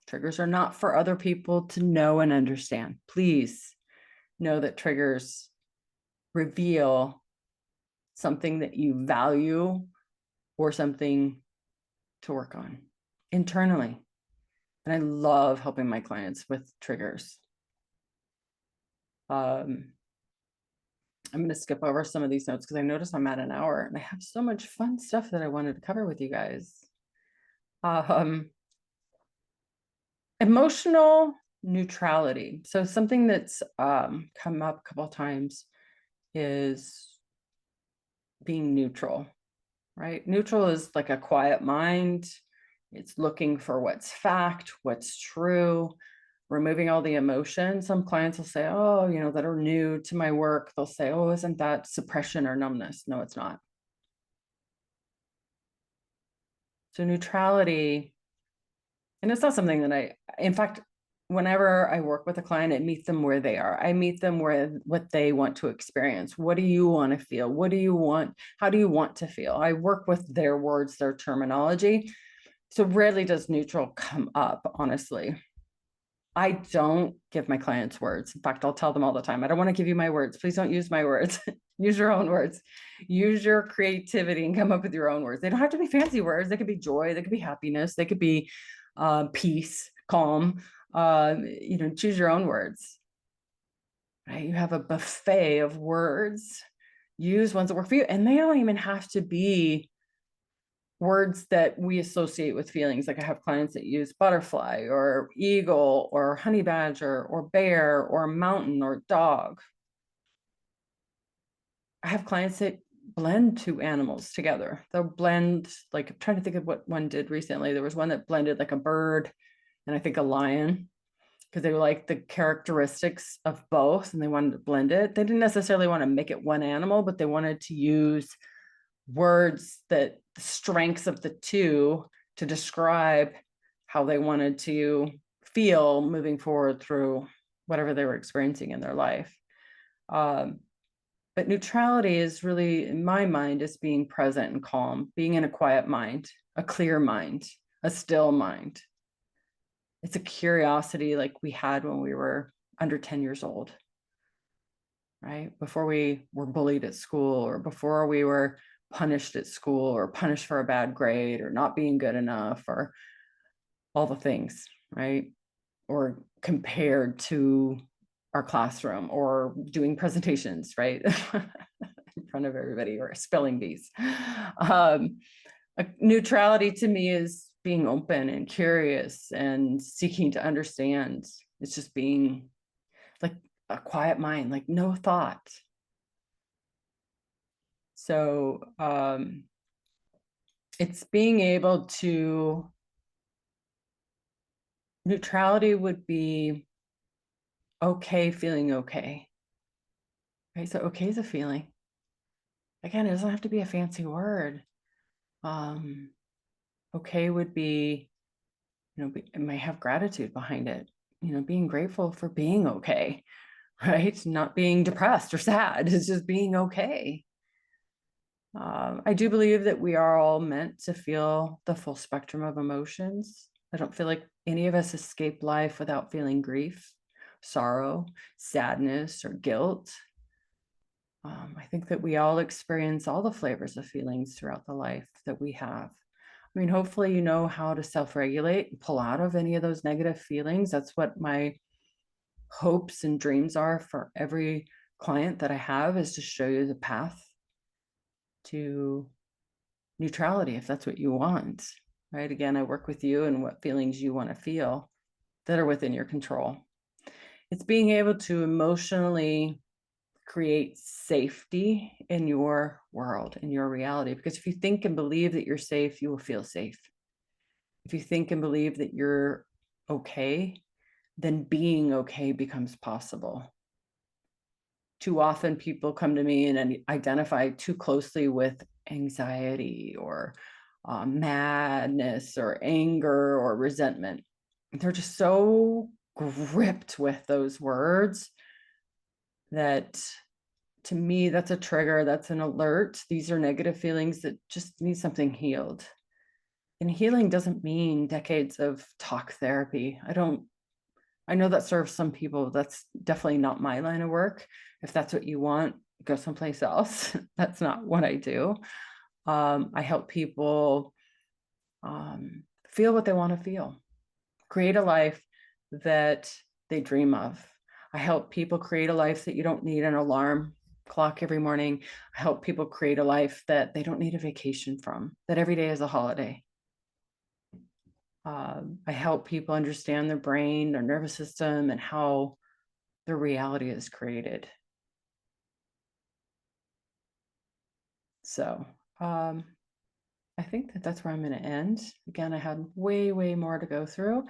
Triggers are not for other people to know and understand. Please know that triggers reveal something that you value or something to work on internally. And I love helping my clients with triggers. I'm going to skip over some of these notes because I notice I'm at an hour and I have so much fun stuff that I wanted to cover with you guys. Emotional neutrality. So something that's come up a couple of times is being neutral, right? Neutral is like a quiet mind. It's looking for what's fact, what's true, removing all the emotion. Some clients will say, oh, that are new to my work, they'll say, oh, isn't that suppression or numbness? No, it's not. So neutrality, and it's not something that in fact, whenever I work with a client, I meet them where they are. I meet them where what they want to experience. What do you want to feel? What do you want? How do you want to feel? I work with their words, their terminology. So rarely does neutral come up, honestly. I don't give my clients words. In fact, I'll tell them all the time, I don't want to give you my words. Please don't use my words. Use your own words. Use your creativity and come up with your own words. They don't have to be fancy words. They could be joy. They could be happiness. They could be peace, calm. Choose your own words. Right? You have a buffet of words. Use ones that work for you. And they don't even have to be words that we associate with feelings. Like I have clients that use butterfly or eagle or honey badger or bear or mountain or dog. I have clients that blend two animals together. They'll blend, like I'm trying to think of what one did recently. There was one that blended like a bird and I think a lion, because they like the characteristics of both and they wanted to blend it. They didn't necessarily want to make it one animal, but they wanted to use words that the strengths of the two to describe how they wanted to feel moving forward through whatever they were experiencing in their life. But neutrality is really, in my mind, is being present and calm, being in a quiet mind, a clear mind, a still mind. It's a curiosity like we had when we were under 10 years old, right? Before we were bullied at school, or before we were punished at school, or punished for a bad grade, or not being good enough, or all the things, right? Or compared to our classroom, or doing presentations, right? In front of everybody, or spelling bees. Neutrality to me is being open and curious and seeking to understand. It's just being like a quiet mind, like no thought. So it's being able to, neutrality would be okay, feeling okay. Right? So okay is a feeling. Again, it doesn't have to be a fancy word. Okay would be, it might have gratitude behind it, being grateful for being okay, right? Not being depressed or sad. It's just being okay. I do believe that we are all meant to feel the full spectrum of emotions. I don't feel like any of us escape life without feeling grief, sorrow, sadness, or guilt. I think that we all experience all the flavors of feelings throughout the life that we have. I mean, hopefully you know how to self-regulate and pull out of any of those negative feelings. That's what my hopes and dreams are for every client that I have, is to show you the path to neutrality, if that's what you want, right? Again, I work with you and what feelings you want to feel that are within your control. It's being able to emotionally create safety in your world, in your reality. Because if you think and believe that you're safe, you will feel safe. If you think and believe that you're okay, then being okay becomes possible. Too often people come to me and identify too closely with anxiety or madness or anger or resentment. They're just so gripped with those words that, to me, that's a trigger, that's an alert. These are negative feelings that just need something healed. And healing doesn't mean decades of talk therapy. I know that serves some people. That's definitely not my line of work. If that's what you want, go someplace else. That's not what I do. I help people feel what they want to feel. create a life that they dream of. I help people create a life that you don't need an alarm clock every morning. I help people create a life that they don't need a vacation from, that every day is a holiday. I help people understand their brain, their nervous system, and how their reality is created. So I think that that's where I'm going to end. Again, I had way, way more to go through.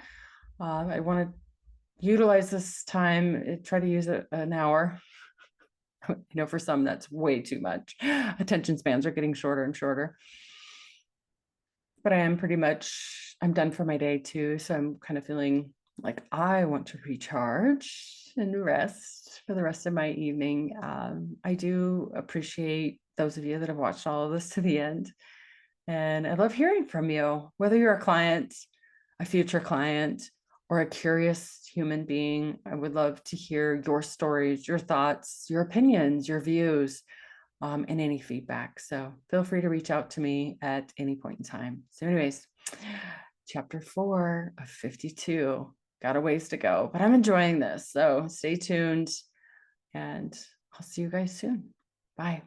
I want to utilize this time, try to use it an hour. For some, that's way too much. Attention spans are getting shorter and shorter. But I am I'm done for my day too. So I'm kind of feeling like I want to recharge and rest for the rest of my evening. I do appreciate those of you that have watched all of this to the end. And I love hearing from you, whether you're a client, a future client, or a curious human being. I would love to hear your stories, your thoughts, your opinions, your views, and any feedback. So feel free to reach out to me at any point in time. So anyways, chapter 4 of 52, got a ways to go, but I'm enjoying this. So stay tuned and I'll see you guys soon. Bye.